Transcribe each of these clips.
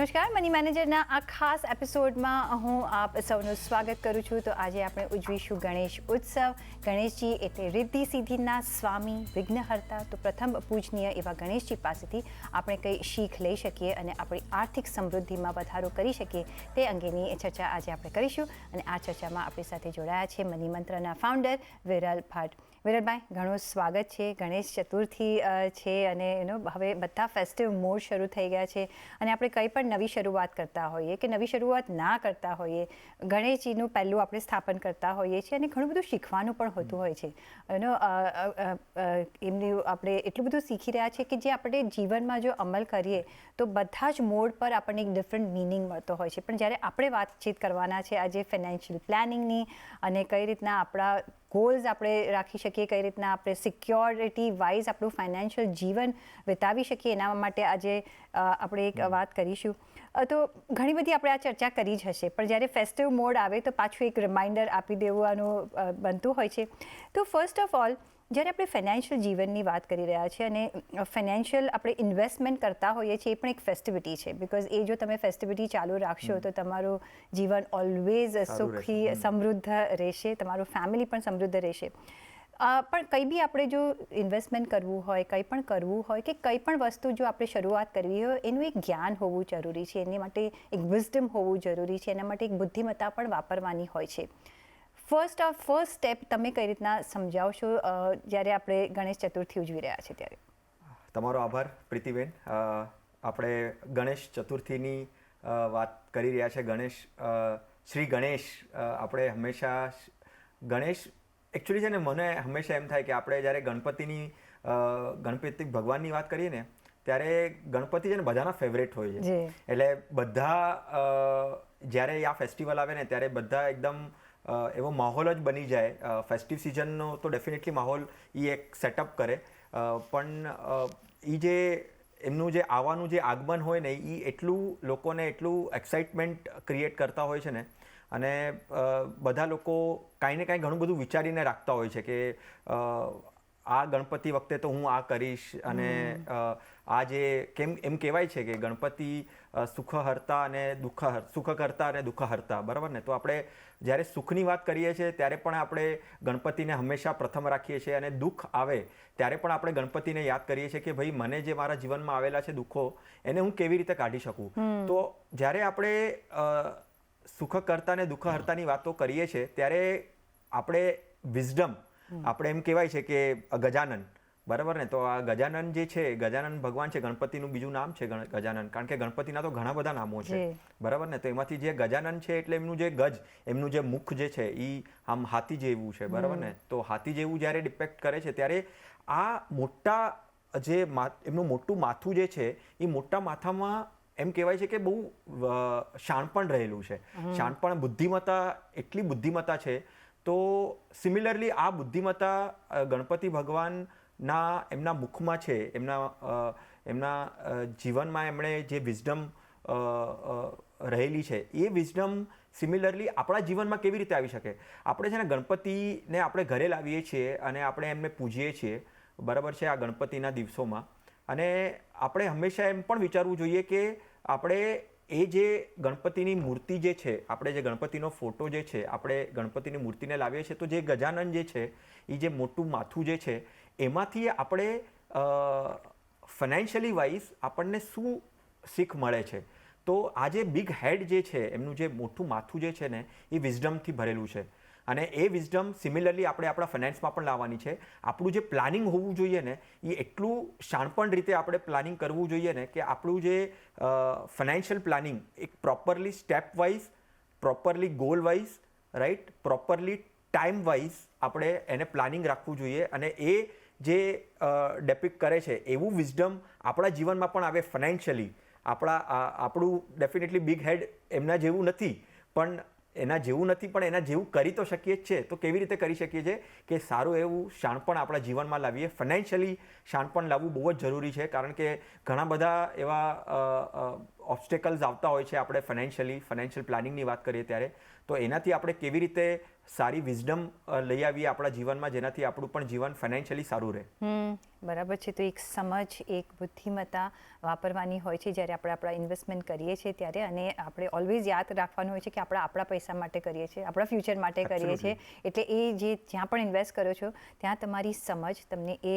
નમસ્કાર, મની મેનેજરના આ ખાસ એપિસોડમાં હું આપ સૌનું સ્વાગત કરું છું. તો આજે આપણે ઉજવીશું ગણેશ ઉત્સવ. ગણેશજી એટલે રિદ્ધિ સિદ્ધિના સ્વામી, વિઘ્નહર્તા. તો પ્રથમ પૂજનીય એવા ગણેશજી પાસેથી આપણે કંઈ શીખ લઈ શકીએ અને આપણી આર્થિક સમૃદ્ધિમાં વધારો કરી શકીએ તે અંગેની ચર્ચા આજે આપણે કરીશું. અને આ ચર્ચામાં આપણી સાથે જોડાયા છે મની મંત્રના ફાઉન્ડર વિરલ ભટ્ટ. વિરલભાઈ, ઘણું સ્વાગત છે. ગણેશ ચતુર્થી છે અને હવે બધા ફેસ્ટિવ મોડ શરૂ થઈ ગયા છે અને આપણે કંઈ પણ નવી શરૂઆત કરતા હોઈએ કે નવી શરૂઆત ના કરતા હોઈએ, ગણેશજીનું પહેલું આપણે સ્થાપન કરતા હોઈએ છીએ અને ઘણું બધું શીખવાનું પણ હોતું હોય છે. એમનું આપણે એટલું બધું શીખી રહ્યા છે કે જે આપણે જીવનમાં જો અમલ કરીએ તો બધા જ મોડ પર આપણને એક ડિફરન્ટ મિનિંગ મળતો હોય છે. પણ જ્યારે આપણે વાતચીત કરવાના છે આજે ફાઇનાન્શિયલ પ્લાનિંગની અને કઈ રીતના આપણા ગોલ્સ આપણે રાખી શકીએ, કઈ રીતના આપણે સિક્યોરિટી વાઇઝ આપણું ફાઇનાન્શિયલ જીવન વિતાવી શકીએ, એના માટે આજે આપણે એક વાત કરીશું. તો ઘણી બધી આપણે આ ચર્ચા કરી જ હશે, પણ જ્યારે ફેસ્ટિવ મોડ આવે તો પાછું એક રિમાઇન્ડર આપી દેવાનું બનતું હોય છે. તો ફર્સ્ટ ઓફ ઓલ, જ્યારે આપણે ફાઇનાન્શિયલ જીવનની વાત કરી રહ્યા છીએ અને ફાઇનાન્શિયલ આપણે ઇન્વેસ્ટમેન્ટ કરતા હોઈએ છીએ, એ પણ એક ફેસ્ટિવિટી છે. બિકોઝ એ જો તમે ફેસ્ટિવિટી ચાલુ રાખશો તો તમારું જીવન ઓલવેઝ સુખી સમૃદ્ધ રહેશે, તમારું ફેમિલી પણ સમૃદ્ધ રહેશે. પણ કંઈ બી આપણે જો ઇન્વેસ્ટમેન્ટ કરવું હોય, કંઈ પણ કરવું હોય કે કંઈ પણ વસ્તુ જો આપણે શરૂઆત કરવી હોય, એનું એક જ્ઞાન હોવું જરૂરી છે, એની માટે એક વિઝડમ હોવું જરૂરી છે, એના માટે એક બુદ્ધિમત્તા પણ વાપરવાની હોય છે. ફર્સ્ટ સ્ટેપ તમે કઈ રીતના સમજાવશો જ્યારે આપણે ગણેશ ચતુર્થી ઉજવી રહ્યા છીએ ત્યારે? તમારો આભાર પ્રીતિબેન. આપણે ગણેશ ચતુર્થીની વાત કરી રહ્યા છે. શ્રી ગણેશ, આપણે હંમેશા ગણેશ એકચ્યુઅલી છે ને, મને હંમેશા એમ થાય કે આપણે જ્યારે ગણપતિ ભગવાનની વાત કરીએ ને ત્યારે ગણપતિ છે ને બધાના ફેવરેટ હોય છે. એટલે બધા જ્યારે આ ફેસ્ટિવલ આવે ને ત્યારે બધા એકદમ એવો માહોલ જ બની જાય. ફેસ્ટિવ સિઝનનો તો ડેફિનેટલી માહોલ એ એક સેટઅપ કરે, પણ એ જે એમનું જે આવવાનું જે આગમન હોય ને એ એટલું લોકોને એટલું એક્સાઇટમેન્ટ ક્રિએટ કરતા હોય છે ને. અને બધા લોકો કાંઈ ને કાંઈ ઘણું બધું વિચારીને રાખતા હોય છે કે આ ગણપતિ વખતે તો હું આ કરીશ. અને આ જે એમ કહેવાય છે કે ગણપતિ સુખહર્તા અને સુખકર્તા અને દુઃખહર્તા, બરાબર ને? તો આપણે જ્યારે સુખની વાત કરીએ છીએ ત્યારે પણ આપણે ગણપતિને હંમેશા પ્રથમ રાખીએ છીએ, અને દુઃખ આવે ત્યારે પણ આપણે ગણપતિને યાદ કરીએ છીએ કે ભાઈ મને જે મારા જીવનમાં આવેલા છે દુઃખો, એને હું કેવી રીતે કાઢી શકું. તો જ્યારે આપણે સુખકર્તા અને દુઃખહર્તાની વાતો કરીએ છીએ ત્યારે આપણે વિઝડમ, આપણે એમ કહેવાય છે કે ગજાનન, બરાબર ને? તો આ ગજાનન જે છે, ગજાનન ભગવાન છે, ગણપતિનું બીજું નામ છે ગજાનન, કારણ કે ગણપતિના તો ઘણા બધા નામો છે, બરાબર ને? તો એમાંથી જે ગજાનન છે એટલે એમનું જે ગજ, એમનું જે મુખ જે છે એ આમ હાથી જેવું છે, બરાબર ને? તો હાથી જેવું જ્યારે ડિપેક્ટ કરે છે ત્યારે આ મોટા જે એમનું મોટું માથું જે છે એ મોટા માથામાં એમ કહેવાય છે કે બહુ શાણપણ રહેલું છે. શાણપણ, બુદ્ધિમત્તા, એટલી બુદ્ધિમત્તા છે. તો સિમિલરલી આ બુદ્ધિમત્તા ગણપતિ ભગવાનના એમના મુખમાં છે, એમના જીવનમાં એમણે જે વિઝડમ રહેલી છે એ વિઝડમ સિમિલરલી આપણા જીવનમાં કેવી રીતે આવી શકે? આપણે છે ને ગણપતિને આપણે ઘરે લાવીએ છીએ અને આપણે એમને પૂજીએ છીએ, બરાબર છે, આ ગણપતિના દિવસોમાં. અને આપણે હંમેશા એમ પણ વિચારવું જોઈએ કે આપણે એ જે ગણપતિની મૂર્તિ જે છે, આપણે જે ગણપતિનો ફોટો જે છે, આપણે ગણપતિની મૂર્તિને લાવીએ છીએ તો જે ગજાનન જે છે એ જે મોટું માથું જે છે એમાંથી આપણે ફાઇનાન્શિયલી વાઇઝ આપણને શું શીખ મળે છે? તો આ જે બિગ હેડ જે છે, એમનું જે મોટું માથું જે છે ને એ વિઝડમથી ભરેલું છે. અને એ વિઝડમ સિમિલરલી આપણે આપણા ફાઇનાન્સમાં પણ લાવવાની છે. આપણું જે પ્લાનિંગ હોવું જોઈએ ને એ એટલું શાણપણ રીતે આપણે પ્લાનિંગ કરવું જોઈએ ને કે આપણું જે ફાઇનાન્શિયલ પ્લાનિંગ એક properly step wise, properly goal wise, right, properly time wise આપણે એને પ્લાનિંગ રાખવું જોઈએ. અને એ જે ડેપિક્ટ કરે છે એવું વિઝડમ આપણા જીવનમાં પણ આવે ફાઇનાન્શિયલી. આપણું ડેફિનેટલી બિગ હેડ એમના જેવું નથી, પણ એના જેવું કરી તો શકીએ જ છે. તો કેવી રીતે કરી શકીએ છીએ કે સારું એવું શાણપણ આપણા જીવનમાં લાવીએ. ફાઇનાન્શિયલી શાણપણ લાવવું બહુ જ જરૂરી છે, કારણ કે ઘણા બધા એવા ઓબ્સ્ટેકલ્સ આવતા હોય છે આપણે ફાઇનાન્શિયલ પ્લાનિંગની વાત કરીએ ત્યારે, તો એનાથી આપણે કેવી રીતે સારી વિઝડમ લઈ આવીએ આપણા જીવનમાં, જેનાથી આપણું પણ જીવન ફાઇનાન્શિયલી સારું રહે. બરાબર છે. તો એક સમજ, એક બુદ્ધિમત્તા વાપરવાની હોય છે જ્યારે આપણે આપણા ઇન્વેસ્ટમેન્ટ કરીએ છીએ ત્યારે, અને આપણે ઓલવેઝ યાદ રાખવાનું હોય છે કે આપણે આપણા પૈસા માટે કરીએ છીએ, આપણા ફ્યુચર માટે કરીએ છીએ. એટલે એ જે જ્યાં પણ ઇન્વેસ્ટ કરો છો ત્યાં તમારી સમજ, તમને એ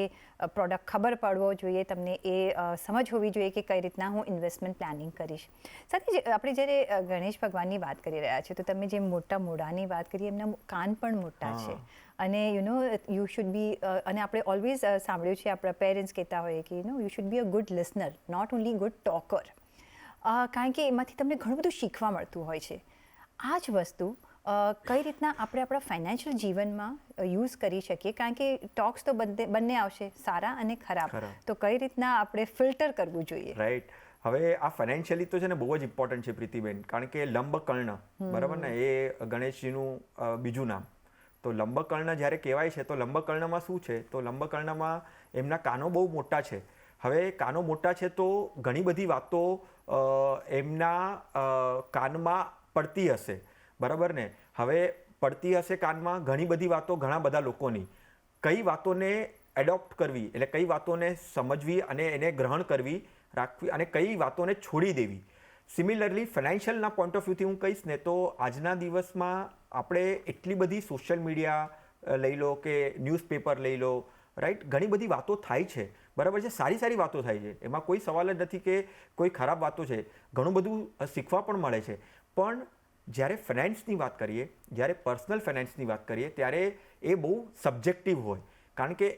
પ્રોડક્ટ ખબર પડવો જોઈએ, તમને એ સમજ હોવી જોઈએ કે કઈ રીતના હું ઇન્વેસ્ટમેન્ટ પ્લાનિંગ કરીશ. સાથે આપણે જ્યારે ગણેશ ભગવાનની વાત કરી રહ્યા છીએ તો તમે જે મોટા મોઢાની વાત કરી, એમના કાન પણ મોટા છે, અને યુ શુડ બી, અને આપણે ઓલવેઝ સાંભળ્યું છે આપણા પેરેન્ટ્સ કહેતા હોય કે you should be a good listener, not only good talker, કારણ કે એમાંથી તમને ઘણું બધું શીખવા મળતું હોય છે. આ જ વસ્તુ કઈ રીતના આપણે આપણા ફાઇનાન્શિયલ જીવનમાં યુઝ કરી શકીએ, કારણ કે ટોક્સ તો બંને આવશે, સારા અને ખરાબ, તો કઈ રીતના આપણે ફિલ્ટર કરવું જોઈએ. રાઈટ. હવે આ ફાઇનાન્શિયલી તો છે ને બહુ જ ઇમ્પોર્ટન્ટ છે પ્રીતિબેન, કારણ કે લંબકર્ણ, બરાબર ને, એ ગણેશજીનું બીજું નામ. તો લંબકર્ણ જ્યારે કહેવાય છે તો લંબકર્ણમાં શું છે, તો લંબકર્ણમાં એમના કાનો બહુ મોટા છે. હવે કાનો મોટા છે તો ઘણી બધી વાતો એમના કાનમાં પડતી હશે, બરાબર ને. હવે પડતી હશે કાનમાં ઘણી બધી વાતો ઘણા બધા લોકોની. કઈ વાતોને એડોપ્ટ કરવી, એટલે કઈ વાતોને સમજવી અને એને ગ્રહણ કરવી, રાખવી, અને કઈ વાતોને છોડી દેવી. સિમિલરલી ફાઇનાન્શિયલના પોઈન્ટ ઓફ વ્યૂથી હું કહીશ ને તો આજના દિવસમાં આપણે એટલી બધી સોશિયલ મીડિયા લઈ લો કે ન્યૂઝપેપર લઈ લો, રાઈટ, ઘણી બધી વાતો થાય છે, બરાબર છે, સારી સારી વાતો થાય છે, એમાં કોઈ સવાલ જ નથી કે કોઈ ખરાબ વાતો છે, ઘણું બધું શીખવા પણ મળે છે. પણ જ્યારે ફાઇનાન્સની વાત કરીએ, જ્યારે પર્સનલ ફાઇનાન્સની વાત કરીએ ત્યારે એ બહુ સબ્જેક્ટિવ હોય, કારણ કે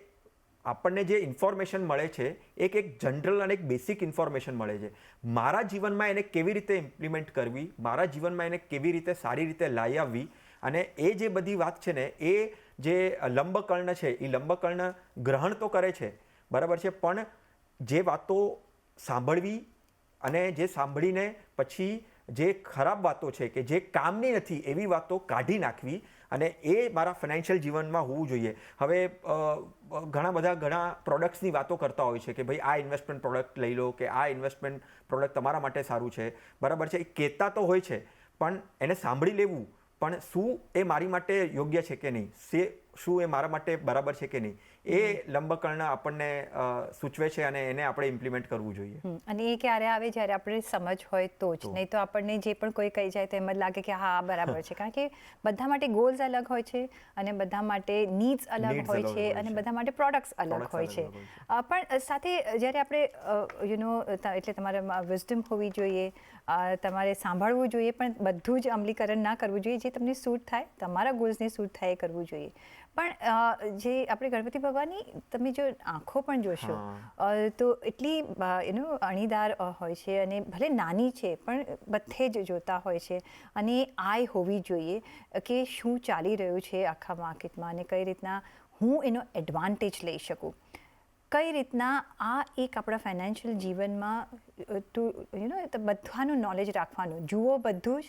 આપણને જે ઇન્ફોર્મેશન મળે છે એક જનરલ અને એક બેસિક ઇન્ફોર્મેશન મળે છે. મારા જીવનમાં એને કેવી રીતે ઇમ્પ્લિમેન્ટ કરવી, મારા જીવનમાં એને કેવી રીતે સારી રીતે લાવી આવવી, અને એ જે બધી વાત છે ને, એ જે લંબકર્ણ છે એ લંબકર્ણ ગ્રહણ તો કરે છે, બરાબર છે, પણ જે વાતો સાંભળવી અને જે સાંભળીને પછી જે ખરાબ વાતો છે કે જે કામની નથી એવી વાતો કાઢી નાખવી, અને એ મારા ફાઇનાન્શિયલ જીવનમાં હોવું જોઈએ. હવે ઘણા પ્રોડક્ટ્સની વાતો કરતા હોય છે કે ભાઈ આ ઇન્વેસ્ટમેન્ટ પ્રોડક્ટ લઈ લો, કે આ ઇન્વેસ્ટમેન્ટ પ્રોડક્ટ તમારા માટે સારું છે, બરાબર છે. એ કહેતા તો હોય છે પણ એને સાંભળી લેવું, પણ શું એ મારી માટે યોગ્ય છે કે નહીં, શું એ મારા માટે બરાબર છે કે નહીં, એ લંબકર્ણ આપણને સૂચવે છે અને એને આપણે ઇમ્પ્લિમેન્ટ કરવું જોઈએ. અને એ ક્યારે આવે જ્યારે આપણે સમજ હોય તો જ, નહીં તો આપણને જે પણ કોઈ કહી જાય તો એમ જ લાગે કે હા બરાબર છે, કારણ કે બધા માટે ગોલ્સ અલગ હોય છે અને બધા માટે નીડ્સ અલગ હોય છે અને બધા માટે પ્રોડક્ટ્સ અલગ હોય છે. પણ સાથે જ્યારે આપણે એટલે તમારે વિઝડમ હોવી જોઈએ, તમારે સાંભળવું જોઈએ, પણ બધું જ અમલીકરણ ના કરવું જોઈએ. જે તમને સૂટ થાય, તમારા ગોલ્સને સૂટ થાય એ કરવું જોઈએ. પણ જે આપણે ગણપતિ ભગવાનની તમે જો આંખો પણ જોશો તો એટલી અણીદાર હોય છે, અને ભલે નાની છે પણ બધે જ જોતા હોય છે, અને આય હોવી જોઈએ કે શું ચાલી રહ્યું છે આખા માર્કેટમાં અને કઈ રીતના હું એનો એડવાન્ટેજ લઈ શકું. કઈ રીતના આ એક આપણા ફાઇનાન્શિયલ જીવનમાં બધાનું નોલેજ રાખવાનું, જુઓ બધું જ,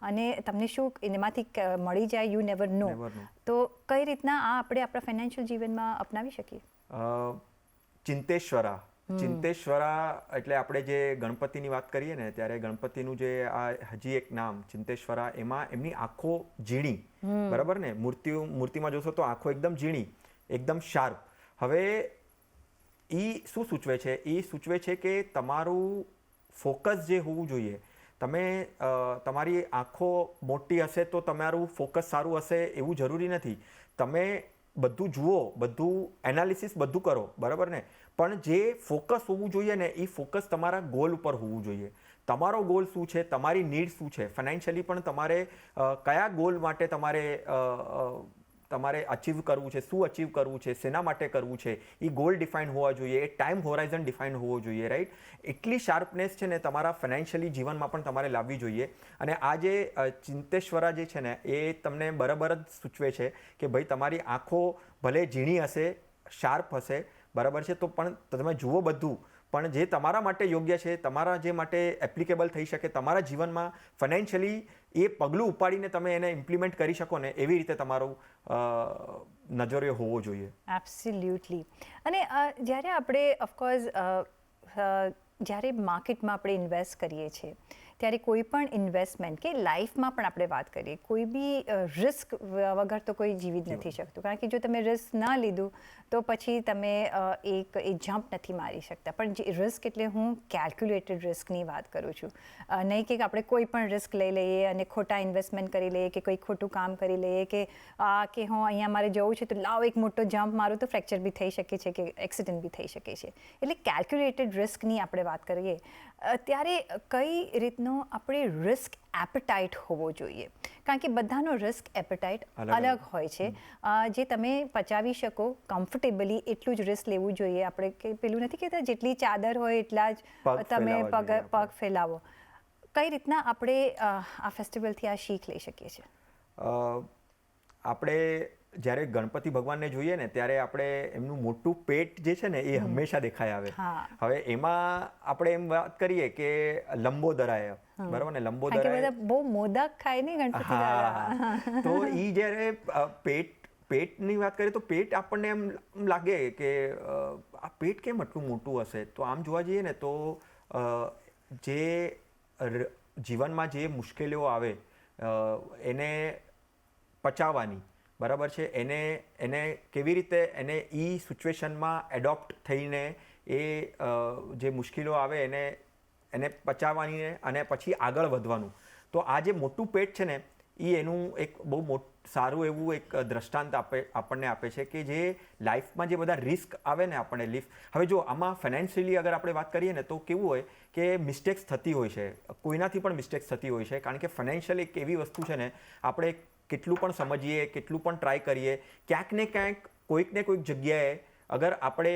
અને તમને શું એમાંથી મળી જાય, યુ નેવર નો. તો કઈ રીતના આ આપણે આપણા ફાઇનાન્શિયલ જીવનમાં અપનાવી શકીએ? ચિંતેશ્વરા એટલે આપણે જે ગણપતિની વાત કરીએ ને ત્યારે ગણપતિનું જે આ હજી એક નામ ચિંતેશ્વરા, એમાં એમની આંખો ઝીણી, બરાબર ને, મૂર્તિમાં જોશો તો આંખો એકદમ ઝીણી, એકદમ શાર્પ. હવે એ શું સૂચવે છે? એ સૂચવે છે કે તમારું ફોકસ જે હોવું જોઈએ, તમે તમારી આંખો મોટી હશે તો તમારું ફોકસ સારું હશે એવું જરૂરી નથી. તમે બધું જુઓ, બધું એનાલિસિસ બધું કરો, બરાબર ને, પણ જે ફોકસ હોવું જોઈએ ને એ ફોકસ તમારા ગોલ ઉપર હોવું જોઈએ. તમારો ગોલ શું છે, તમારી નીડ શું છે, ફાઇનાન્શિયલી પણ તમારે કયા ગોલ માટે તમારે અચીવ કરવું છે, શું અચીવ કરવું છે, શેના માટે કરવું છે, એ ગોલ ડિફાઇન હોવા જોઈએ, એ ટાઈમ હોરાઇઝન ડિફાઇન હોવો જોઈએ, રાઈટ. એટલી શાર્પનેસ છે ને તમારા ફાઇનાન્શિયલી જીવનમાં પણ તમારે લાવવી જોઈએ. અને આ જે ચિંતેશ્વરા જે છે ને એ તમને બરાબર જ સૂચવે છે કે ભાઈ તમારી આંખો ભલે ઝીણી હશે, શાર્પ હશે, બરાબર છે, તો પણ તમે જુઓ બધું, પણ જે તમારા માટે યોગ્ય છે, તમારા જે માટે એપ્લિકેબલ થઈ શકે, તમારા જીવનમાં ફાઇનાન્શિયલી એ પગલું ઉપાડીને તમે એને ઇમ્પ્લિમેન્ટ કરી શકો ને એવી રીતે તમારો નજરિયો હોવો જોઈએ. એબ્સોલ્યુટલી. અને જ્યારે આપણે ઓફકોર્સ જ્યારે માર્કેટમાં આપણે ઇન્વેસ્ટ કરીએ છીએ ત્યારે કોઈ પણ ઇન્વેસ્ટમેન્ટ કે લાઈફમાં પણ આપણે વાત કરીએ, કોઈ બી રિસ્ક વગર તો કોઈ જીવી જ નથી શકતું. કારણ કે જો તમે રિસ્ક ના લીધું તો પછી તમે એ જમ્પ નથી મારી શકતા. પણ જે રિસ્ક એટલે હું કેલ્ક્યુલેટેડ રિસ્કની વાત કરું છું. નહીં કે આપણે કોઈ પણ રિસ્ક લઈ લઈએ અને ખોટા ઇન્વેસ્ટમેન્ટ કરી લઈએ કે કોઈ ખોટું કામ કરી લઈએ કે હું અહીંયા મારે જવું છે તો લાવ એક મોટો જમ્પ મારું તો ફ્રેક્ચર બી થઈ શકે છે કે એક્સિડન્ટ બી થઈ શકે છે. એટલે કેલ્ક્યુલેટેડ રિસ્કની આપણે વાત કરીએ ત્યારે કઈ રીતનો આપણે રિસ્ક એપેટાઇટ હોવો જોઈએ. કારણ કે બધાનો રિસ્ક એપેટાઇટ અલગ હોય છે. જે તમે પચાવી શકો કમ્ફર્ટેબલી એટલું જ રિસ્ક લેવું જોઈએ. આપણે કે પેલું નથી કહેતા જેટલી ચાદર હોય એટલા જ તમે પગ ફેલાવો. કઈ રીતના આપણે આ ફેસ્ટિવલથી આ શીખ લઈ શકીએ છીએ? આપણે જ્યારે ગણપતિ ભગવાનને જોઈએ ને ત્યારે આપણે એમનું મોટું પેટ જે છે ને એ હંમેશા દેખાય આવે. હવે એમાં આપણે એમ વાત કરીએ કે લંબોદરાય, બરાબર ને, લંબોદરાય બહુ મોદક ખાય ને ગણપતિ દાદા. તો એ જ્યારે પેટની વાત કરીએ તો પેટ આપણને એમ લાગે કે આ પેટ કેમ આટલું મોટું હશે. તો આમ જોવા જઈએ ને તો જે જીવનમાં જે મુશ્કેલીઓ આવે એને પચાવવાની, બરાબર છે, એને કેવી રીતે એને સિચ્યુએશનમાં એડોપ્ટ થઈને એ જે મુશ્કેલીઓ આવે એને પચાવવાની અને પછી આગળ વધવાનું. તો આ જે મોટું પેટ છે ને એ એનું એક બહુ સારું એવું એક દ્રષ્ટાંત આપણને આપે છે કે જે લાઈફમાં જે બધા રિસ્ક આવે ને આપણને હવે જો આમાં ફાઇનાન્શિયલી અગર આપણે વાત કરીએ ને તો કેવું હોય કે મિસ્ટેક્સ થતી હોય છે, કોઈનાથી પણ મિસ્ટેક્સ થતી હોય છે. કારણ કે ફાઇનાન્શિયલ એક એવી વસ્તુ છે ને, આપણે કેટલું પણ સમજીએ, કેટલું પણ ટ્રાય કરીએ, ક્યાંક ને ક્યાંક કોઈક ને કોઈક જગ્યાએ અગર આપણે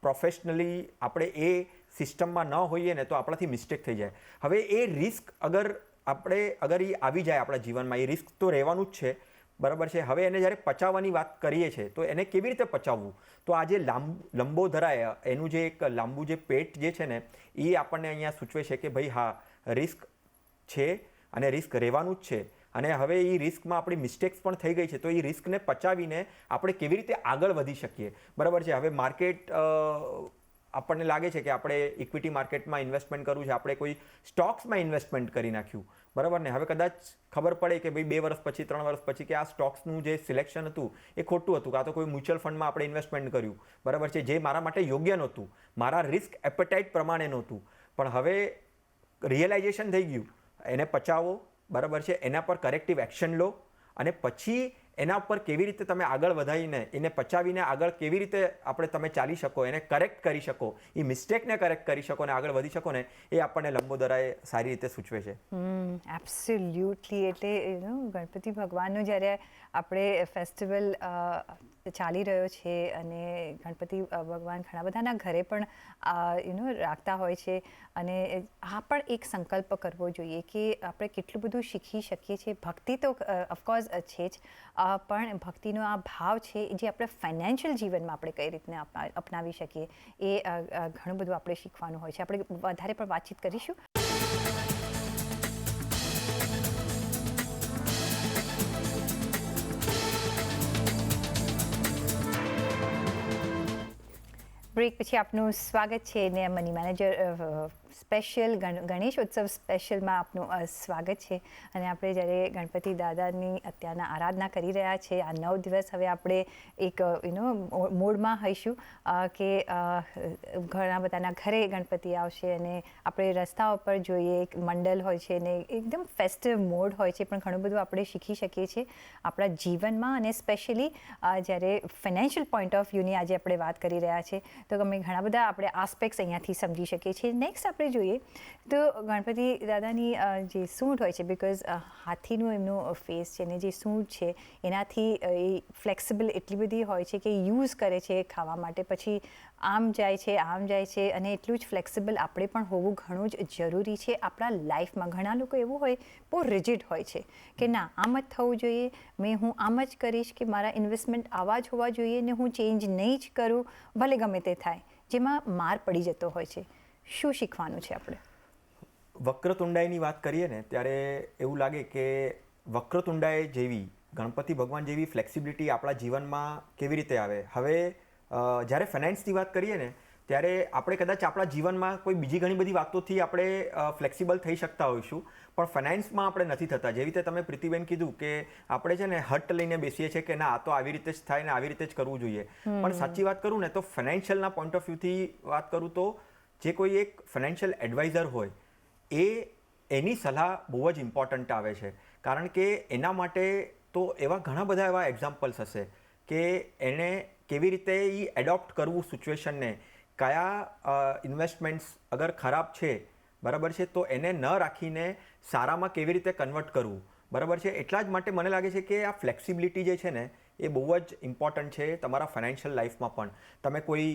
પ્રોફેશનલી આપણે એ સિસ્ટમમાં ન હોઈએ ને તો આપણાથી મિસ્ટેક થઈ જાય. હવે એ રિસ્ક અગર એ આવી જાય આપણા જીવનમાં, એ રિસ્ક તો રહેવાનું જ છે, બરાબર છે. હવે એને જ્યારે પચાવવાની વાત કરીએ છીએ તો એને કેવી રીતે પચાવવું? તો આ જે લંબોદરાય એનું જે એક લાંબુ જે પેટ જે છે ને એ આપણને અહીંયા સૂચવે છે કે ભાઈ હા, રિસ્ક છે અને રિસ્ક રહેવાનું જ છે. અને હવે એ રિસ્કમાં આપણી મિસ્ટેક્સ પણ થઈ ગઈ છે તો એ રિસ્કને પચાવીને આપણે કેવી રીતે આગળ વધી શકીએ, બરાબર છે. હવે માર્કેટ આપણને લાગે છે કે આપણે ઇક્વિટી માર્કેટમાં ઇન્વેસ્ટમેન્ટ કરવું છે, આપણે કોઈ સ્ટોક્સમાં ઇન્વેસ્ટમેન્ટ કરી નાખ્યું, બરાબર ને. હવે કદાચ ખબર પડે કે ભાઈ 2 વર્ષ પછી 3 વર્ષ પછી કે આ સ્ટોક્સનું જે સિલેક્શન હતું એ ખોટું હતું, કાં તો કોઈ મ્યુચ્યુઅલ ફંડમાં આપણે ઇન્વેસ્ટમેન્ટ કર્યું, બરાબર છે, જે મારા માટે યોગ્ય નહોતું, મારા રિસ્ક એપેટાઇટ પ્રમાણે નહોતું. પણ હવે રિયલાઇઝેશન થઈ ગયું, એને પચાવો, બરાબર છે, એના પર કરેક્ટિવ એક્શન લો અને પછી એના ઉપર કેવી રીતે તમે આગળ વધારીને એને પચાવીને આગળ કેવી રીતે તમે ચાલી શકો, એને કરેક્ટ કરી શકો, એ મિસ્ટેકને કરેક્ટ કરી શકો અને આગળ વધી શકો ને, એ આપણને લંબોદરાએ સારી રીતે સૂચવે છે. એબ્સોલ્યુટલી. એટલે ગણપતિ ભગવાનનો જ્યારે આપણે ફેસ્ટિવલ ચાલી રહ્યો છે અને ગણપતિ ભગવાન ઘણા બધાના ઘરે પણ રાખતા હોય છે અને આ પણ એક સંકલ્પ કરવો જોઈએ કે આપણે કેટલું બધું શીખી શકીએ છીએ. ભક્તિ તો ઓફકોર્સ છે જ, પણ ભક્તિનો આ ભાવ છે જે આપણે ફાઇનાન્શિયલ જીવનમાં આપણે કઈ રીતના અપનાવી શકીએ એ ઘણું બધું આપણે શીખવાનું હોય છે. આપણે વધારે પણ વાતચીત કરીશું. બ્રેક પછી આપનું સ્વાગત છે ને મની મેનેજર સ્પેશિયલ ગણેશ ઉત્સવ સ્પેશિયલમાં આપનું સ્વાગત છે. અને આપણે જ્યારે ગણપતિ દાદાની અત્યારના આરાધના કરી રહ્યા છે, આ 9 દિવસ હવે આપણે એક મોડમાં હોઈશું કે ઘણા બધાના ઘરે ગણપતિ આવશે અને આપણે રસ્તાઓ પર જોઈએ એક મંડળ હોય છે ને એકદમ ફેસ્ટિવ મોડ હોય છે, પણ ઘણું બધું આપણે શીખી શકીએ છીએ આપણા જીવનમાં. અને સ્પેશિયલી જ્યારે ફાઇનાન્શિયલ પોઈન્ટ ઓફ વ્યૂની આજે આપણે વાત કરી રહ્યા છીએ તો અમે ઘણા બધા આપણે આસ્પેક્ટ્સ અહીંયાથી સમજી શકીએ છીએ. નેક્સ્ટ આપણે જોઈએ તો ગણપતિ દાદાની જે સૂંઢ હોય છે, બિકોઝ હાથીનું એમનું ફેસ છે ને જે સૂંઢ છે એનાથી એ ફ્લેક્સિબલ એટલી બધી હોય છે કે યુઝ કરે છે ખાવા માટે, પછી આમ જાય છે અને એટલું જ ફ્લેક્સિબલ આપણે પણ હોવું ઘણું જ જરૂરી છે આપણા લાઈફમાં. ઘણા લોકો એવું હોય બહુ રિજિડ હોય છે કે ના આમ જ થવું જોઈએ, હું આમ જ કરીશ, કે મારા ઇન્વેસ્ટમેન્ટ આવા જ હોવા જોઈએ ને હું ચેન્જ નહીં જ કરું ભલે ગમે તે થાય, જેમાં માર પડી જતો હોય છે. શું શીખવાનું છે આપણે? વક્રતુંડાઈની વાત કરીએ ને ત્યારે એવું લાગે કે વક્રતુંડાઈ જેવી ગણપતિ ભગવાન જેવી ફ્લેક્સિબિલિટી આપણા જીવનમાં કેવી રીતે આવે. હવે જ્યારે ફાઇનાન્સની વાત કરીએ ને ત્યારે આપણે કદાચ આપણા જીવનમાં કોઈ બીજી ઘણી બધી વાતોથી આપણે ફ્લેક્સિબલ થઈ શકતા હોઈશું, પણ ફાઇનાન્સમાં આપણે નથી થતા. જેવી રીતે તમે પ્રીતિબેન કીધું કે આપણે છે ને હટ લઈને બેસીએ છીએ કે ના આ તો આવી રીતે જ થાય ને આવી રીતે જ કરવું જોઈએ. પણ સાચી વાત કરું ને તો ફાઇનાન્શિયલના પોઈન્ટ ઓફ વ્યૂથી વાત કરું તો જે કોઈ એક ફાઇનાન્શિયલ એડવાઇઝર હોય એની સલાહ બહુ જ ઇમ્પોર્ટન્ટ આવે છે. કારણ કે એના માટે તો એવા ઘણા બધા એવા એક્ઝામ્પલ્સ હશે કે એને કેવી રીતે એ એડોપ્ટ કરવું સિચ્યુએશનને, કયા ઇન્વેસ્ટમેન્ટ્સ અગર ખરાબ છે બરાબર છે તો એને ન રાખીને સારામાં કેવી રીતે કન્વર્ટ કરવું બરાબર છે. એટલા જ માટે મને લાગે છે કે આ ફ્લેક્સિબિલિટી જે છે ને એ બહુ જ ઇમ્પોર્ટન્ટ છે તમારા ફાઇનાન્શિયલ લાઈફમાં પણ. તમે કોઈ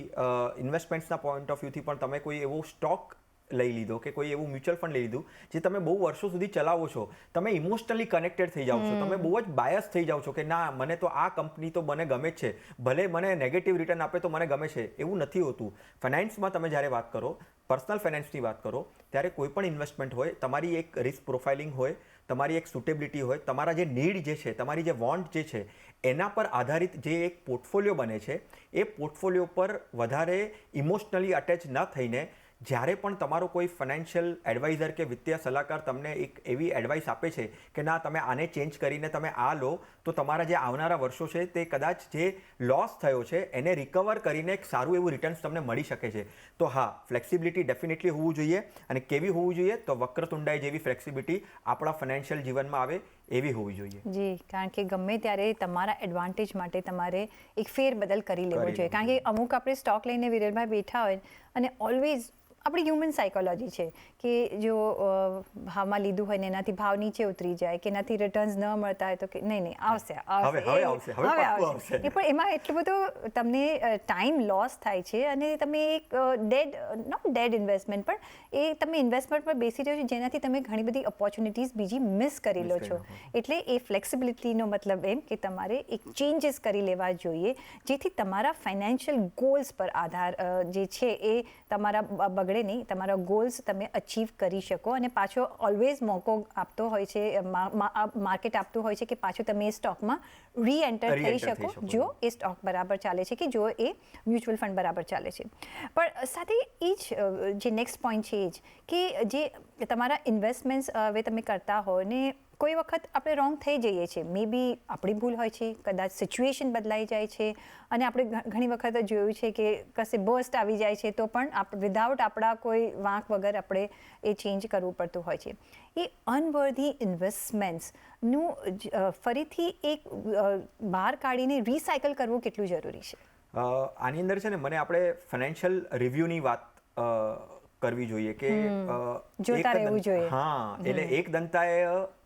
ઇન્વેસ્ટમેન્ટ્સના પોઈન્ટ ઓફ વ્યૂથી પણ તમે કોઈ એવો સ્ટોક લઈ લીધો કે કોઈ એવું મ્યુચ્યુઅલ ફંડ લઈ લીધું જે તમે બહુ વર્ષો સુધી ચલાવો છો, તમે ઇમોશનલી કનેક્ટેડ થઈ જાઓ છો, તમે બહુ જ બાયસ થઈ જાઓ છો કે ના મને તો આ કંપની તો મને ગમે છે, ભલે મને નેગેટિવ રિટર્ન આપે તો મને ગમે છે. એવું નથી હોતું. ફાઇનાન્સમાં તમે જ્યારે વાત કરો, પર્સનલ ફાઇનાન્સની વાત કરો, ત્યારે કોઈ પણ ઇન્વેસ્ટમેન્ટ હોય, તમારી એક રિસ્ક પ્રોફાઇલિંગ હોય, તમારી એક સુટેબિલિટી હોય, તમારા જે નીડ જે છે, તમારી જે વોન્ટ જે છે એના પર આધારિત જે એક પોર્ટફોલિયો બને છે, એ પોર્ટફોલિયો પર વધારે ઇમોશનલી અટેચ ન થઈને જ્યારે પણ તમારો કોઈ ફાઇનાન્શિયલ એડવાઇઝર કે વિત્તીય સલાહકાર તમને એક એવી એડવાઇસ આપે છે કે ના તમે આને ચેન્જ કરીને તમે આ લો તો તમારા જે આવનારા વર્ષો છે તે કદાચ જે લોસ થયો છે એને રિકવર કરીને એક સારું એવું રિટર્ન્સ તમને મળી શકે છે. તો હા, ફ્લેક્સિબિલિટી ડેફિનેટલી હોવું જોઈએ. અને કેવી હોવું જોઈએ? તો વક્રતુંડાઈ જેવી ફ્લેક્સિબિલિટી આપણા ફાઇનાન્શિયલ જીવનમાં આવે એવી હોવી જોઈએ. જી, કારણ કે ગમે ત્યારે તમારા એડવાન્ટેજ માટે તમારે એક ફેરબદલ કરી લેવો જોઈએ. કારણ કે અમુક આપણે સ્ટોક લઈને વિરેલભાઈ બેઠા હોય અને ઓલવેઝ આપણી હ્યુમન સાયકોલોજી છે કે જો ભાવમાં લીધું હોય ને એનાથી ભાવ નીચે ઉતરી જાય કે એનાથી રિટર્ન્સ ન મળતા હોય તો કે નહીં આવશે પણ એમાં એટલું બધું તમને ટાઈમ લોસ થાય છે અને તમે એક નોટ ડેડ ઇન્વેસ્ટમેન્ટ પણ એ તમે ઇન્વેસ્ટમેન્ટ પર બેસી રહ્યો છો જેનાથી તમે ઘણી બધી ઓપોર્ચ્યુનિટીઝ બીજી મિસ કરી લો છો. એટલે એ ફ્લેક્સિબિલિટીનો મતલબ એમ કે તમારે એક ચેન્જીસ કરી લેવા જોઈએ જેથી તમારા ફાઇનાન્શિયલ ગોલ્સ પર આધાર જે છે એ તમારા બગડે નહીં, તમારા ગોલ્સ તમે અચીવ કરી શકો. અને પાછો ઓલવેઝ મોકો આપતો હોય છે, માર્કેટ આપતું હોય છે કે પાછું તમે એ સ્ટોકમાં રીએન્ટર થઈ શકો જો એ સ્ટોક બરાબર ચાલે છે કે જો એ મ્યુચ્યુઅલ ફંડ બરાબર ચાલે છે. પણ સાથે એ જ જે નેક્સ્ટ પોઈન્ટ છે એ જ કે જે તમારા ઇન્વેસ્ટમેન્ટ્સ હવે તમે કરતા હો ને કોઈ વખત આપણે રોંગ થઈ જઈએ છીએ, મે બી આપણી ભૂલ હોય છે, કદાચ સિચ્યુએશન બદલાઈ જાય છે અને આપણે ઘણી વખત જોયું છે કે કશે બર્સ્ટ આવી જાય છે તો પણ વિધાઉટ આપણા કોઈ વાંક વગર આપણે એ ચેન્જ કરવું પડતું હોય છે. એ અનવર્ધી ઇન્વેસ્ટમેન્ટ્સનું ફરીથી એક બહાર કાઢીને રિસાયકલ કરવું કેટલું જરૂરી છે? આની અંદર છે ને મને આપણે ફાઇનાન્શિયલ રિવ્યૂની વાત કરવી જોઈએ કે જોતા રહેવું જોઈએ. હા, એટલે એક દંતાએ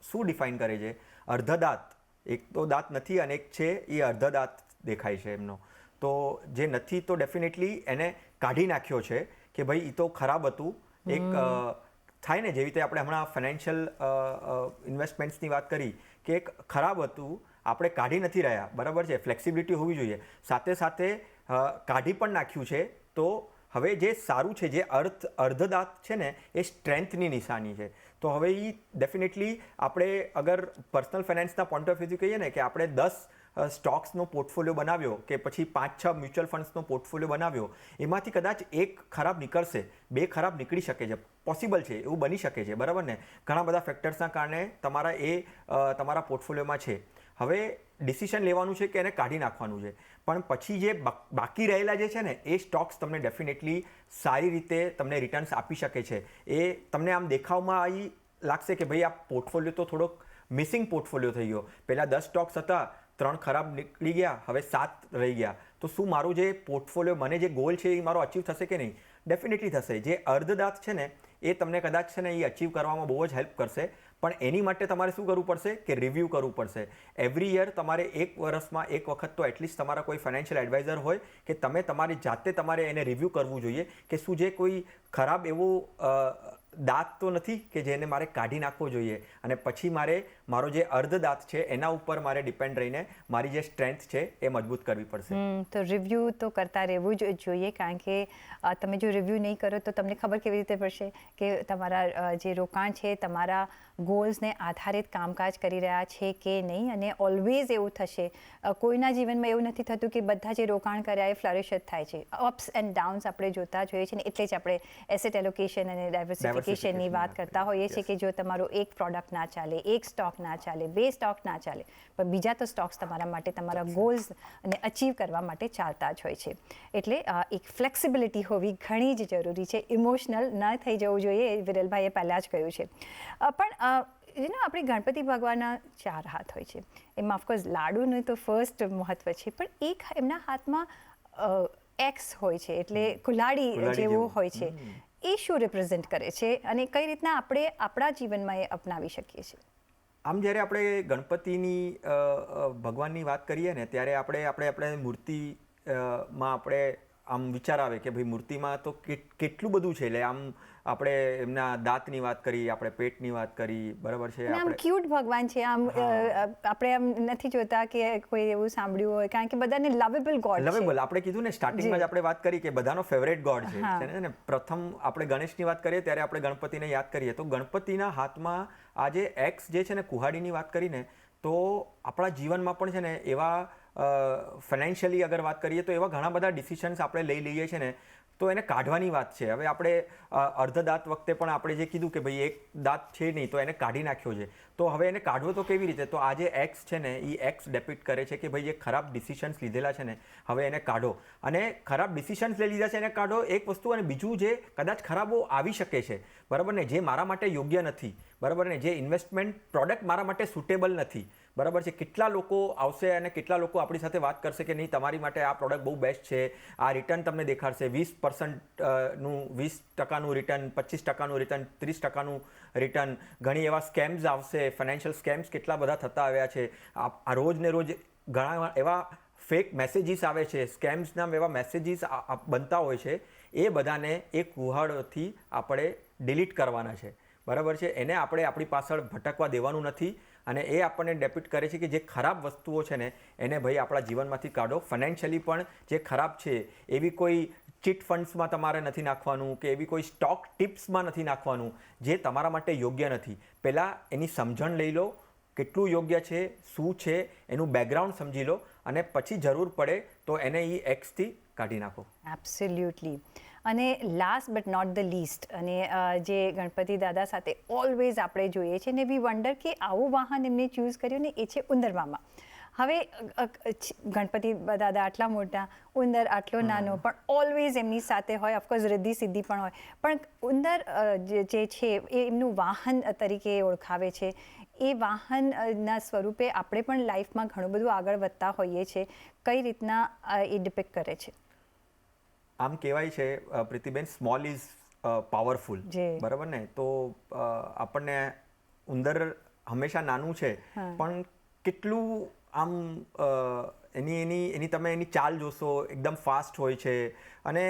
શું ડિફાઇન કરે છે? અર્ધ દાંત, એક તો દાંત નથી અને એક છે એ અર્ધ દાંત દેખાય છે એમનો. તો જે નથી તો ડેફિનેટલી એને કાઢી નાખ્યો છે કે ભાઈ એ તો ખરાબ હતું. એક થાય ને જેવી રીતે આપણે હમણાં ફાઇનાન્શિયલ ઇન્વેસ્ટમેન્ટ્સની વાત કરી કે એક ખરાબ હતું, આપણે કાઢી નથી રહ્યા બરાબર છે, ફ્લેક્સિબિલિટી હોવી જોઈએ. સાથે સાથે કાઢી પણ નાખ્યું છે તો હવે જે સારું છે, જે અર્ધદાંત છે ને એ સ્ટ્રેન્થની નિશાની છે. તો હવે એ ડેફિનેટલી આપણે અગર પર્સનલ ફાઇનાન્સના પોઈન્ટ ઓફ વ્યૂથી કહીએ ને કે આપણે 10 સ્ટોક્સનો પોર્ટફોલિયો બનાવ્યો કે પછી 5-6 મ્યુચ્યુઅલ ફંડ્સનો પોર્ટફોલિયો બનાવ્યો, એમાંથી કદાચ એક ખરાબ નીકળશે, 2 ખરાબ નીકળી શકે છે, પોસિબલ છે, એવું બની શકે છે બરાબર ને. ઘણા બધા ફેક્ટર્સના કારણે તમારા પોર્ટફોલિયોમાં છે. હવે ડિસિઝન લેવાનું છે કે એને કાઢી નાખવાનું છે, પણ પછી જે બાકી રહેલા જે છે ને એ સ્ટોક્સ તમને ડેફિનેટલી સારી રીતે તમને રિટર્ન્સ આપી શકે છે. એ તમને આમ દેખાવમાં આવી લાગશે કે ભાઈ આ પોર્ટફોલિયો તો થોડોક મિસિંગ પોર્ટફોલિયો થઈ ગયો. પહેલાં 10 સ્ટોક્સ હતા, 3 ખરાબ નીકળી ગયા, હવે 7 રહી ગયા. તો શું મારું જે પોર્ટફોલિયો, મને જે ગોલ છે એ મારો અચીવ થશે કે નહીં? ડેફિનેટલી થશે. જે અર્ધદાંત છે ને એ તમને કદાચ છે ને એ અચીવ કરવામાં બહુ જ હેલ્પ કરશે. પણ એની માટે તમારે શું કરવું પડશે કે રિવ્યૂ કરવું પડશે. એવરી યર તમારે 1 વર્ષમાં 1 વખત તો એટલીસ્ટ તમારા કોઈ ફાઇનાન્શિયલ એડવાઇઝર હોય કે તમે તમારી જાતે તમારે એને રિવ્યૂ કરવું જોઈએ કે શું જે કોઈ ખરાબ એવો દાંત તો નથી કે જેને મારે કાઢી નાખવો જોઈએ અને પછી મારો જે અર્ધદાંત છે એના ઉપર મારે ડિપેન્ડ રહીને મારી જે સ્ટ્રેન્થ છે એ મજબૂત કરવી પડશે. તો રિવ્યૂ તો કરતા રહેવું જ જોઈએ, કારણ કે તમે જો રિવ્યૂ નહીં કરો તો તમને ખબર કેવી રીતે પડશે કે તમારા જે રોકાણ છે, તમારા ગોલ્સને આધારિત કામકાજ કરી રહ્યા છે કે નહીં, અને ઓલવેઝ એવું થશે, કોઈના જીવનમાં એવું નથી થતું કે બધા જે રોકાણ કર્યા એ ફ્લરિશ જ થાય છે. અપ્સ એન્ડ ડાઉન્સ આપણે જોતા જોઈએ છીએ ને, એટલે જ આપણે એસેટ એલોકેશન અને ડાયવર્સિફિકેશનની વાત કરતા હોઈએ છીએ કે જો તમારો એક પ્રોડક્ટ ના ચાલે, એક સ્ટોક ના ચાલે, બે સ્ટોક ના ચાલે, પણ બીજા તો સ્ટોક્સ તમારા માટે તમારા ગોલ્સ અને અચીવ કરવા માટે ચાલતા જ હોય છે. એટલે એક ફ્લેક્સિબિલિટી હોવી ઘણી જ જરૂરી છે. ઇમોશનલ ન થઈ જવું જોઈએ, એ વિરલભાઈએ પહેલાં જ કહ્યું છે. પણ આપણે ગણપતિ ભગવાનના 4 હાથ હોય છે, એમાં ઓફકોર્સ લાડુનું તો ફર્સ્ટ મહત્વ છે, પણ એક એમના હાથમાં એક્સ હોય છે, એટલે કુલ્હાડી જેવું હોય છે. એ શું રિપ્રેઝેન્ટ કરે છે અને કઈ રીતના આપણે આપણા જીવનમાં એ અપનાવી શકીએ છીએ? આમ જ્યારે આપણે ગણપતિની ભગવાનની વાત કરીએ ને, ત્યારે આપણે મૂર્તિમાં આપણે આમ વિચાર આવે કે ભાઈ મૂર્તિમાં તો કેટલું બધું છે. એટલે આમ આપણે એમના દાંતની વાત કરી, આપણે પેટની વાત કરી, બરાબર છે. આમ ક્યુટ ભગવાન છે, આમ આપણે આમ નથી જોતા કે કોઈ એવું સાંભળ્યું હોય, કારણ કે બધાને લવેબલ ગોડ છે. લવેબલ આપણે કીધું ને, સ્ટાર્ટિંગમાં જ આપણે વાત કરી કે બધાનો ફેવરેટ ગોડ છે ને. પ્રથમ આપણે ગણેશની વાત કરીએ ત્યારે આપણે ગણપતિને યાદ કરીએ, તો ગણપતિના હાથમાં આ જે એક્સ જે છે ને, કુહાડીની વાત કરીને, તો આપણા જીવનમાં પણ છે ને એવા ફાઇનાન્શિયલી અગર વાત કરીએ તો એવા ઘણા બધા ડિસિશન્સ આપણે લઈ લઈએ છીએ ને, તો એને કાઢવાની વાત છે. હવે આપણે અર્ધ દાંત વખતે પણ આપણે જે કીધું કે ભાઈ એક દાંત છે નહીં તો એને કાઢી નાખ્યો છે, તો હવે એને કાઢવો તો કેવી રીતે? તો આ જે એક્સ છે ને, એ એક્સ ડેપિક્ટ કરે છે કે ભાઈ જે ખરાબ ડિસિશન્સ લીધેલા છે ને, હવે એને કાઢો. અને ખરાબ ડિસિશન્સ લઈ લીધા છે એને કાઢો, એક વસ્તુ. અને બીજું, જે કદાચ ખરાબો આવી શકે છે, બરાબર ને, જે મારા માટે યોગ્ય નથી, બરાબર ને, જે ઇન્વેસ્ટમેન્ટ પ્રોડક્ટ મારા માટે સુટેબલ નથી, બરાબર છે. કેટલા લોકો આવશે અને કેટલા લોકો આપણી સાથે વાત કરશે કે નહીં, તમારી માટે આ પ્રોડક્ટ બહુ બેસ્ટ છે, આ રિટર્ન તમને દેખાડશે 20%નું 20% રિટર્ન, 25% રિટર્ન, 30% રિટર્ન. ઘણી એવા સ્કેમ્સ આવશે, ફાઇનાન્શિયલ સ્કેમ્સ કેટલા બધા થતા આવ્યા છે. આ રોજ ને રોજ ઘણા એવા ફેક મેસેજીસ આવે છે, સ્કેમ્સના એવા મેસેજીસ બનતા હોય છે. એ બધાને એ કુહાડોથી આપણે ડિલીટ કરવાના છે, બરાબર છે. એને આપણે આપણી પાછળ ભટકવા દેવાનું નથી. અને એ આપણને ડેપિક્ટ કરે છે કે જે ખરાબ વસ્તુઓ છે ને, એને ભાઈ આપણા જીવનમાંથી કાઢો. ફાઇનાન્શિયલી પણ જે ખરાબ છે, એવી કોઈ ચીટ ફંડ્સમાં તમારે નથી નાખવાનું, કે એવી કોઈ સ્ટોક ટિપ્સમાં નથી નાખવાનું જે તમારા માટે યોગ્ય નથી. પહેલાં એની સમજણ લઈ લો, કેટલું યોગ્ય છે, શું છે, એનું બેકગ્રાઉન્ડ સમજી લો, અને પછી જરૂર પડે તો એને એ એક્સથી કાઢી નાખો. એબ્સોલ્યુટલી. અને last but not the least, અને જે ગણપતિ દાદા સાથે ઓલવેઝ આપણે જોઈએ છીએ ને, વી વન્ડર કે આવું વાહન એમને ચૂઝ કર્યું ને, એ છે ઉંદર મામા. હવે ગણપતિ દાદા આટલા મોટા, ઉંદર આટલો નાનો, પણ ઓલવેઝ એમની સાથે હોય. ઓફકોર્સ રિદ્ધિ સિદ્ધિ પણ હોય, પણ ઉંદર જે છે એ એમનું વાહન તરીકે ઓળખાવે છે. એ વાહનના સ્વરૂપે આપણે પણ લાઈફમાં ઘણું બધું આગળ વધતા હોઈએ છીએ. કઈ રીતના એ ડિપિક્ટ કરે છે? આમ કહેવાય છે પ્રીતિબેન, સ્મોલ ઇઝ પાવરફુલ, બરાબર ને. તો આપણને ઉંદર હંમેશા નાનું છે, પણ કેટલું આમ એની તમે એની ચાલ જોશો, એકદમ ફાસ્ટ હોય છે. અને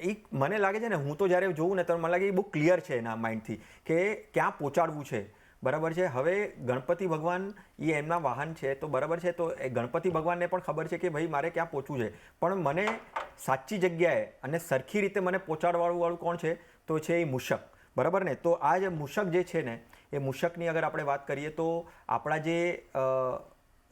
એ મને લાગે છે ને, હું તો જ્યારે જોઉં ને તો મને લાગે એ બહુ ક્લિયર છે એના માઇન્ડથી કે ક્યાં પહોંચાડવું છે, બરાબર છે. હવે ગણપતિ ભગવાન એ એમના વાહન છે, તો બરાબર છે, તો એ ગણપતિ ભગવાનને પણ ખબર છે કે ભાઈ મારે ક્યાં પહોંચવું છે, પણ મને સાચી જગ્યાએ અને સરખી રીતે મને પહોંચાડવાળું કોણ છે? તો છે એ મૂષક, બરાબર ને. તો આ જે મૂષક જે છે ને, એ મૂષકની અગર આપણે વાત કરીએ તો આપણા જે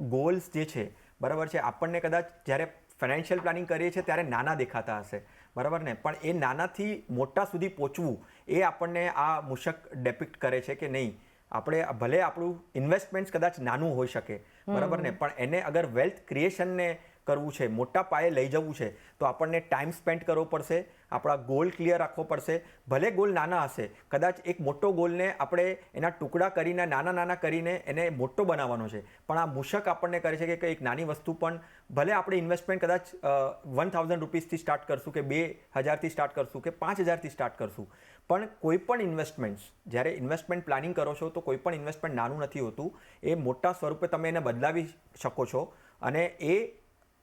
ગોલ્સ જે છે, બરાબર છે, આપણને કદાચ જ્યારે ફાઇનાન્શિયલ પ્લાનિંગ કરીએ છીએ ત્યારે નાના દેખાતા હશે, બરાબર ને, પણ એ નાનાથી મોટા સુધી પહોંચવું એ આપણને આ મૂષક ડેપિક્ટ કરે છે કે નહીં. આપણે ભલે આપણું ઇન્વેસ્ટમેન્ટ કદાચ નાનું હોઈ શકે, બરાબર ને, પણ એને અગર વેલ્થ ક્રિએશનને કરવું છે, મોટા પાયે લઈ જવું છે, તો આપણને ટાઈમ સ્પેન્ડ કરવો પડશે, આપણા ગોલ ક્લિયર રાખવો પડશે. ભલે ગોલ નાના હશે, કદાચ એક મોટો ગોલને આપણે એના ટુકડા કરીને, નાના કરીને એને મોટો બનાવવાનો છે, પણ આ મૂષક આપણને કરે છે કે એક નાની વસ્તુ પણ, ભલે આપણે ઇન્વેસ્ટમેન્ટ કદાચ 1000 રૂપીસથી સ્ટાર્ટ કરશું, કે 2000થી સ્ટાર્ટ કરશું, કે 5000થી સ્ટાર્ટ કરશું, પણ કોઈ પણ ઇન્વેસ્ટમેન્ટ્સ, જ્યારે ઇન્વેસ્ટમેન્ટ પ્લાનિંગ કરો છો તો કોઈ પણ ઇન્વેસ્ટમેન્ટ નાનું નથી હોતું. એ મોટા સ્વરૂપે તમે એને બદલાવી શકો છો, અને એ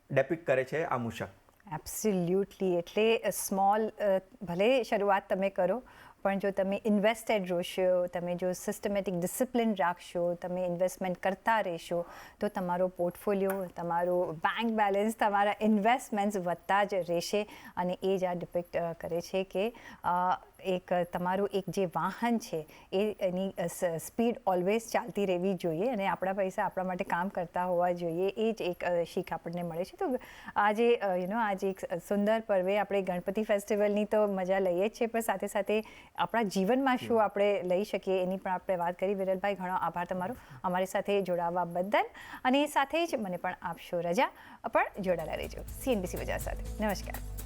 ડેપિક્ટ કરે છે આ મૂષક. એબ્સોલ્યુટલી. એટલે સ્મોલ ભલે શરૂઆત તમે કરો, પણ જો તમે ઇન્વેસ્ટેડ રહેશો, તમે જો સિસ્ટમેટિક ડિસિપ્લિન રાખશો, તમે ઇન્વેસ્ટમેન્ટ કરતા રહેશો, તો તમારો પોર્ટફોલિયો, તમારું બેંક બેલેન્સ, તમારા ઇન્વેસ્ટમેન્ટ્સ વધતા જ રહેશે. અને એ જ આ ડિપિક્ટ કરે છે કે એક તમારું એક જે વાહન છે એની સ્પીડ ઓલવેઝ ચાલતી રહેવી જોઈએ અને આપણા પૈસા આપણા માટે કામ કરતા હોવા જોઈએ, એ જ એક શીખ આપણને મળે છે. તો આજે આજે એક સુંદર પર્વે આપણે ગણપતિ ફેસ્ટિવલની તો મજા લઈએ જ છે, પણ સાથે સાથે આપણા જીવનમાં શું આપણે લઈ શકીએ એની પણ આપણે વાત કરી. વિરલભાઈ, ઘણો આભાર તમારો અમારી સાથે જોડાવા બદલ, અને સાથે જ મને પણ આપશો રજા, પણ જોડાયેલા રહેજો CNBC બજાર સાથે. નમસ્કાર.